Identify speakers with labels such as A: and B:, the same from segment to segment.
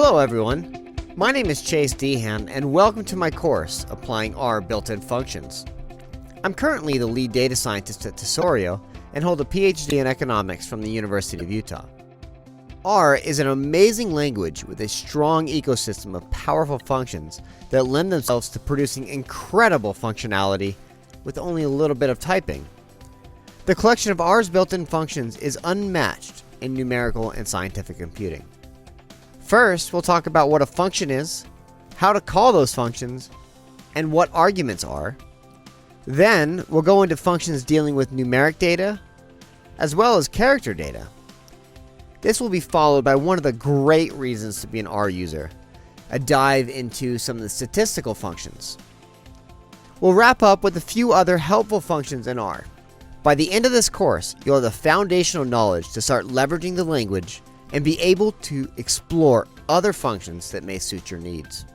A: Hello everyone, my name is Chase DeHan and welcome to my course, Applying R Built-in Functions. I'm currently the lead data scientist at Tesorio and hold a PhD in economics from the University of Utah. R is an amazing language with a strong ecosystem of powerful functions that lend themselves to producing incredible functionality with only a little bit of typing. The collection of R's built-in functions is unmatched in numerical and scientific computing. First, we'll talk about what a function is, how to call those functions, and what arguments are. Then, we'll go into functions dealing with numeric data, as well as character data. This will be followed by one of the great reasons to be an R user, a dive into some of the statistical functions. We'll wrap up with a few other helpful functions in R. By the end of this course, you'll have the foundational knowledge to start leveraging the language and be able to explore other functions that may suit your needs.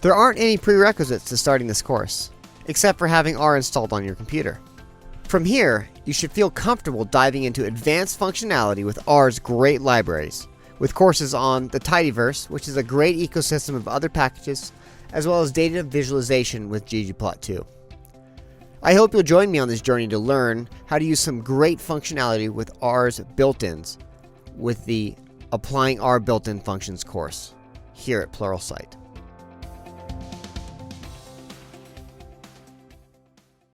A: There aren't any prerequisites to starting this course, except for having R installed on your computer. From here, you should feel comfortable diving into advanced functionality with R's great libraries, with courses on the tidyverse, which is a great ecosystem of other packages, as well as data visualization with ggplot2. I hope you'll join me on this journey to learn how to use some great functionality with R's built-ins with the Applying R Built-in Functions course here at Pluralsight.